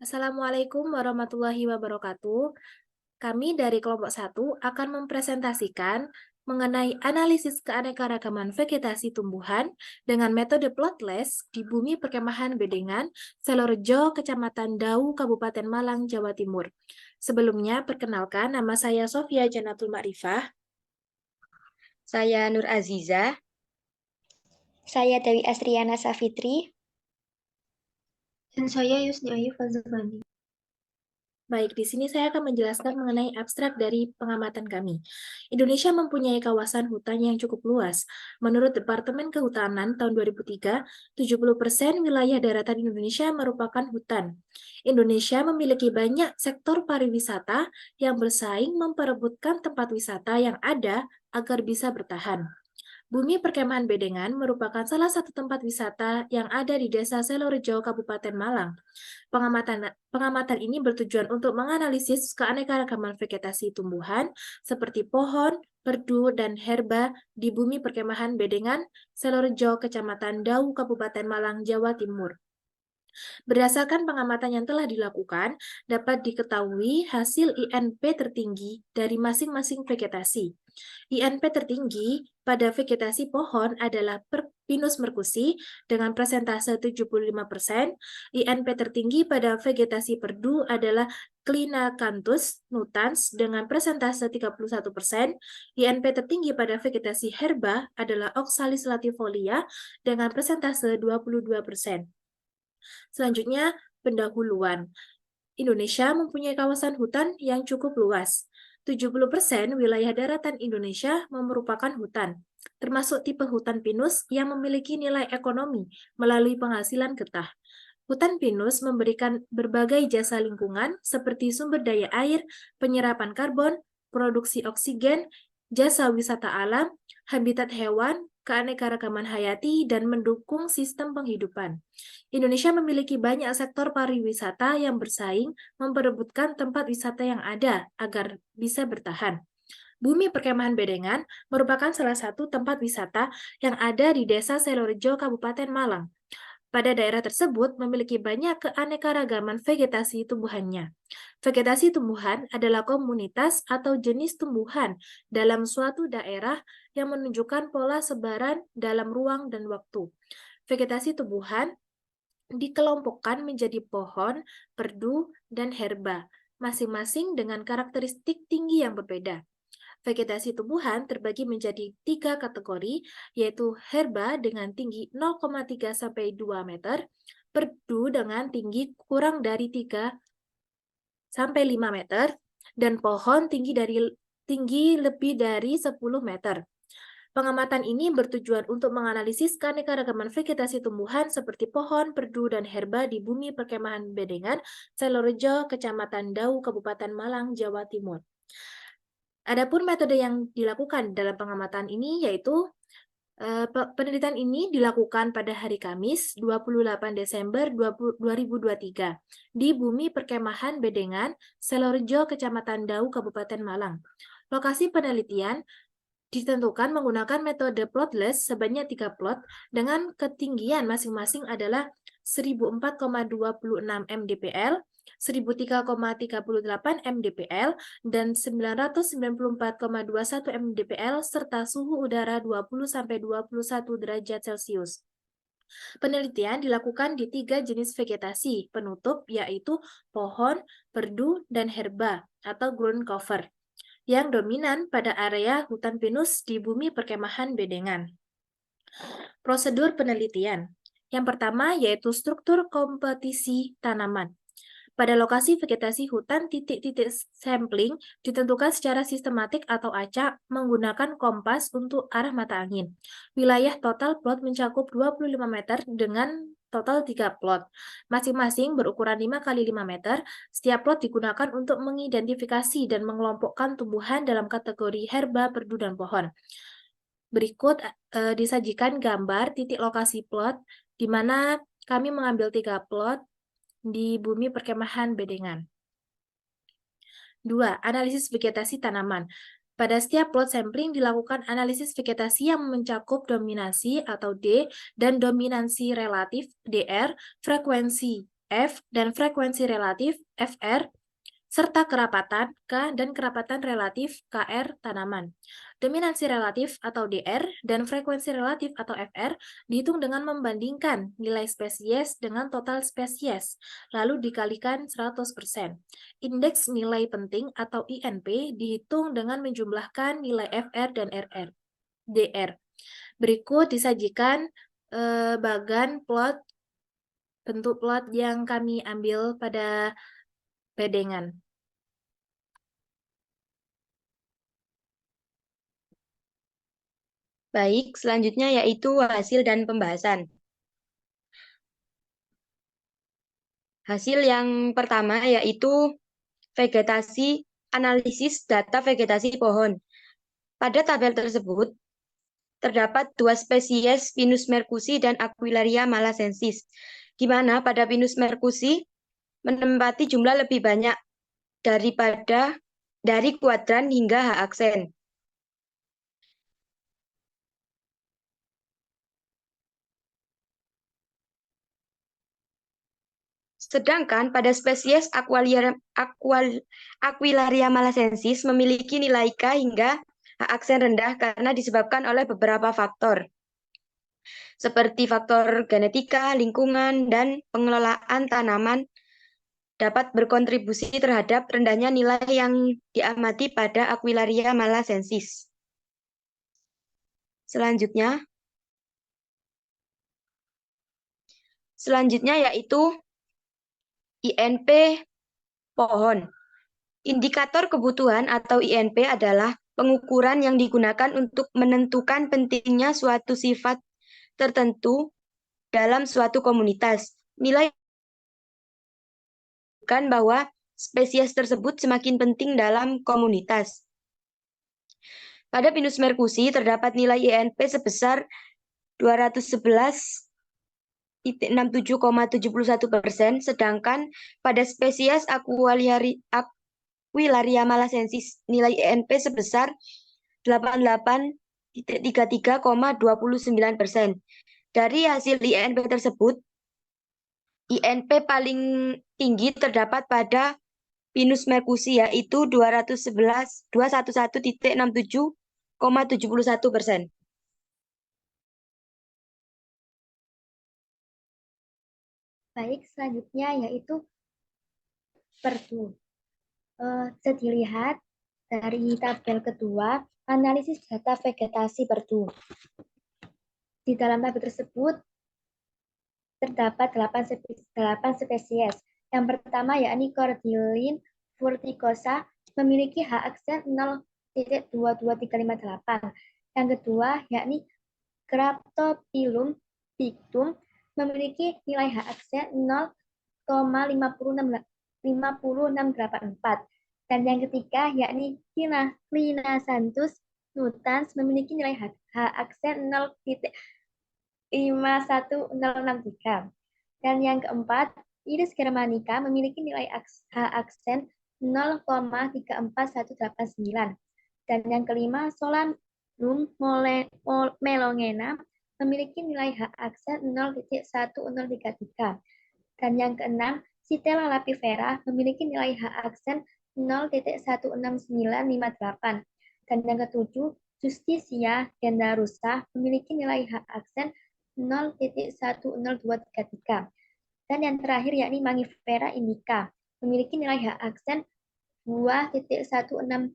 Assalamualaikum warahmatullahi wabarakatuh. Kami dari kelompok 1 akan mempresentasikan mengenai analisis keanekaragaman vegetasi tumbuhan dengan metode plotless di bumi perkemahan Bedengan, Selorejo, Kecamatan Dau, Kabupaten Malang, Jawa Timur. Sebelumnya, perkenalkan nama saya Sofia Janatul Ma'rifah. Saya Nur Aziza. Saya Dewi Astriana Safitri. Dan saya Yusni Ayu Fazafani. Baik, di sini saya akan menjelaskan mengenai abstrak dari pengamatan kami. Indonesia mempunyai kawasan hutan yang cukup luas. Menurut Departemen Kehutanan tahun 2003, 70% wilayah daratan Indonesia merupakan hutan. Indonesia memiliki banyak sektor pariwisata yang bersaing memperebutkan tempat wisata yang ada agar bisa bertahan. Bumi Perkemahan Bedengan merupakan salah satu tempat wisata yang ada di Desa Selorejo, Kabupaten Malang. Pengamatan ini bertujuan untuk menganalisis keanekaragaman vegetasi tumbuhan seperti pohon, perdu, dan herba di Bumi Perkemahan Bedengan, Selorejo, Kecamatan Dau, Kabupaten Malang, Jawa Timur. Berdasarkan pengamatan yang telah dilakukan, dapat diketahui hasil INP tertinggi dari masing-masing vegetasi. INP tertinggi pada vegetasi pohon adalah Pinus merkusi dengan presentase 75%, INP tertinggi pada vegetasi perdu adalah Clinacanthus nutans dengan presentase 31%, INP tertinggi pada vegetasi herba adalah Oxalis latifolia dengan presentase 22%. Selanjutnya, pendahuluan. Indonesia mempunyai kawasan hutan yang cukup luas. 70% wilayah daratan Indonesia merupakan hutan, termasuk tipe hutan pinus yang memiliki nilai ekonomi melalui penghasilan getah. Hutan pinus memberikan berbagai jasa lingkungan seperti sumber daya air, penyerapan karbon, produksi oksigen, jasa wisata alam, habitat hewan, keanekaragaman hayati, dan mendukung sistem penghidupan. Indonesia memiliki banyak sektor pariwisata yang bersaing memperebutkan tempat wisata yang ada agar bisa bertahan. Bumi Perkemahan Bedengan merupakan salah satu tempat wisata yang ada di Desa Selorejo, Kabupaten Malang. Pada daerah tersebut memiliki banyak keanekaragaman vegetasi tumbuhannya. Vegetasi tumbuhan adalah komunitas atau jenis tumbuhan dalam suatu daerah yang menunjukkan pola sebaran dalam ruang dan waktu. Vegetasi tumbuhan dikelompokkan menjadi pohon, perdu, dan herba, masing-masing dengan karakteristik tinggi yang berbeda. Vegetasi tumbuhan terbagi menjadi 3 kategori, yaitu herba dengan tinggi 0,3 sampai 2 meter, perdu dengan tinggi kurang dari 3 sampai 5 meter, dan pohon tinggi lebih dari 10 meter. Pengamatan ini bertujuan untuk menganalisis keanekaragaman vegetasi tumbuhan seperti pohon, perdu, dan herba di Bumi Perkemahan Bedengan, Selorejo, Kecamatan Dau, Kabupaten Malang, Jawa Timur. Adapun metode yang dilakukan dalam pengamatan ini yaitu penelitian ini dilakukan pada hari Kamis 28 Desember 2023 di Bumi Perkemahan Bedengan, Selorejo, Kecamatan Dau, Kabupaten Malang. Lokasi penelitian ditentukan menggunakan metode plotless sebanyak 3 plot dengan ketinggian masing-masing adalah 1004,26 mdpl, 1003,38 mdpl, dan 994,21 mdpl serta suhu udara 20-21 derajat Celcius. Penelitian dilakukan di 3 jenis vegetasi penutup, yaitu pohon, perdu, dan herba atau ground cover yang dominan pada area hutan pinus di Bumi Perkemahan Bedengan. Prosedur penelitian. Yang pertama yaitu struktur kompetisi tanaman. Pada lokasi vegetasi hutan, titik-titik sampling ditentukan secara sistematik atau acak menggunakan kompas untuk arah mata angin. Wilayah total plot mencakup 25 meter dengan total 3 plot. Masing-masing berukuran 5 x 5 meter. Setiap plot digunakan untuk mengidentifikasi dan mengelompokkan tumbuhan dalam kategori herba, perdu, dan pohon. Berikut disajikan gambar titik lokasi plot, di mana kami mengambil 3 plot di Bumi Perkemahan Bedengan. 2. Analisis vegetasi tanaman. Pada setiap plot sampling dilakukan analisis vegetasi yang mencakup dominasi atau D dan dominansi relatif DR, frekuensi F, dan frekuensi relatif Fr, serta kerapatan K dan kerapatan relatif Kr tanaman. Dominansi relatif atau Dr dan frekuensi relatif atau Fr dihitung dengan membandingkan nilai spesies dengan total spesies, lalu dikalikan 100%. Indeks nilai penting atau INP dihitung dengan menjumlahkan nilai Fr dan Dr. Berikut disajikan bagan plot, bentuk plot yang kami ambil pada pedengan. Baik, selanjutnya yaitu hasil dan pembahasan. Hasil yang pertama yaitu vegetasi, analisis data vegetasi pohon. Pada tabel tersebut, terdapat 2 spesies Pinus mercusi dan Aquilaria malacensis, di mana pada Pinus mercusi menempati jumlah lebih banyak dari kuadran hingga H aksen. Sedangkan pada spesies Aquilaria malacensis memiliki nilai K hingga H aksen rendah karena disebabkan oleh beberapa faktor, seperti faktor genetika, lingkungan, dan pengelolaan tanaman dapat berkontribusi terhadap rendahnya nilai yang diamati pada Aquilaria malacensis. Selanjutnya yaitu INP pohon. Indikator kebutuhan atau INP adalah pengukuran yang digunakan untuk menentukan pentingnya suatu sifat tertentu dalam suatu komunitas. Nilai menunjukkan bahwa spesies tersebut semakin penting dalam komunitas. Pada Pinus mercusi terdapat nilai INP sebesar 211,67,71%, sedangkan pada spesies Aquilaria malacensis nilai INP sebesar 88,33,29%. Dari hasil INP tersebut, INP paling tinggi terdapat pada Pinus mercusi yaitu 211,71,71%. Baik, selanjutnya yaitu perdu. Bisa dilihat dari tabel kedua, analisis data vegetasi perdu. Di dalam tabel tersebut terdapat 8 spesies. Yang pertama yakni Cordylin furticosa memiliki H aksen 0,22358. Yang kedua yakni Craftopilum pictum memiliki nilai H aksen 0,50684. Dan yang ketiga yakni Clinasanthus nutans memiliki nilai H aksen 0,51063. Dan yang keempat, Iris germanica memiliki nilai H aksen 0,34189. Dan yang kelima, Solanum melongena memiliki nilai H aksen 0,1033. Dan yang keenam, Sitella lapifera memiliki nilai H aksen 0,16958. Dan yang ketujuh, Justicia gendarusa memiliki nilai H aksen 0,10233. Dan yang terakhir yakni Mangifera indica memiliki nilai H aksen 2,1675.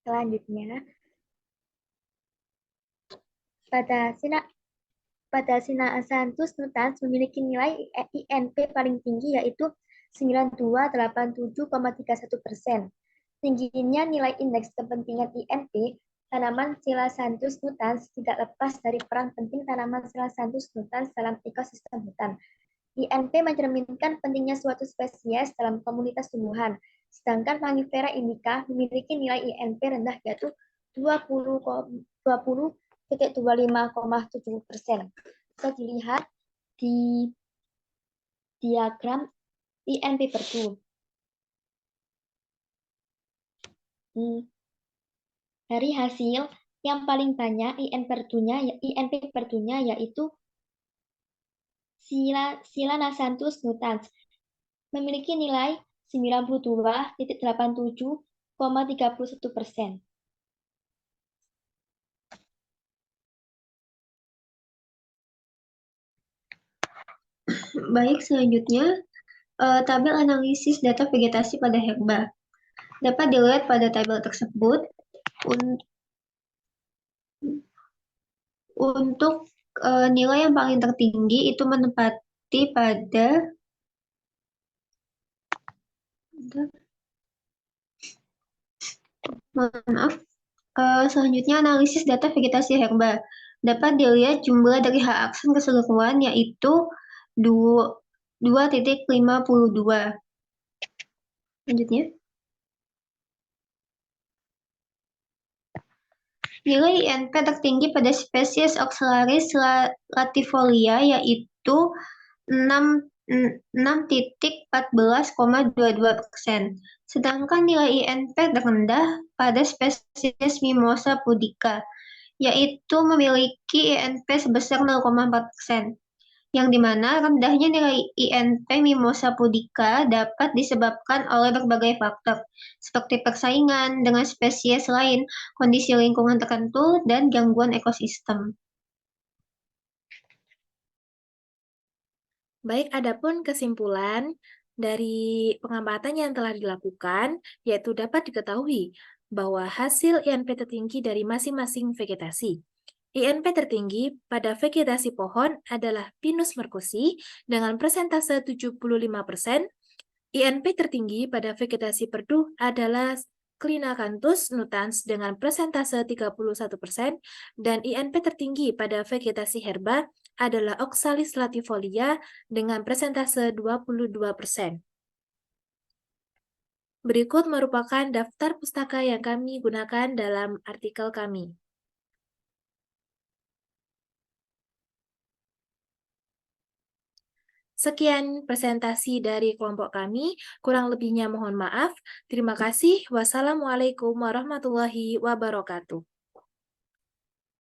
Selanjutnya, pada Sinasanthus nutans memiliki nilai INP paling tinggi yaitu 9287,31%. Tingginya nilai indeks kepentingan INP tanaman Silasanthus nutans tidak lepas dari peran penting tanaman Silasanthus nutans dalam ekosistem hutan. INP mencerminkan pentingnya suatu spesies dalam komunitas tumbuhan, sedangkan Mangifera indica memiliki nilai INP rendah yaitu 20,25,7%. Bisa dilihat di diagram INP perdu. Dari hasil yang paling banyak INP perdunya yaitu Silanasanthus nutans memiliki nilai 92,87,31%. Baik, selanjutnya tabel analisis data vegetasi pada herba. Dapat dilihat pada tabel tersebut untuk nilai yang paling tertinggi itu menempati pada selanjutnya analisis data vegetasi herba. Dapat dilihat jumlah dari H. aksen keseluruhan yaitu 2,52. Selanjutnya. Nilai INP tertinggi pada spesies Oxalis latifolia yaitu 6,14,22%. Sedangkan nilai INP terendah pada spesies Mimosa pudica, yaitu memiliki INP sebesar 0,4%. Yang dimana rendahnya nilai INP Mimosa pudica dapat disebabkan oleh berbagai faktor, seperti persaingan dengan spesies lain, kondisi lingkungan tertentu, dan gangguan ekosistem. Baik, adapun kesimpulan dari pengamatan yang telah dilakukan, yaitu dapat diketahui bahwa hasil INP tertinggi dari masing-masing vegetasi. INP tertinggi pada vegetasi pohon adalah Pinus merkusi dengan persentase 75%. INP tertinggi pada vegetasi perdu adalah Clinacanthus nutans dengan persentase 31%, dan INP tertinggi pada vegetasi herba adalah Oxalis latifolia dengan persentase 22%. Berikut merupakan daftar pustaka yang kami gunakan dalam artikel kami. Sekian presentasi dari kelompok kami, kurang lebihnya mohon maaf. Terima kasih. Wassalamualaikum warahmatullahi wabarakatuh.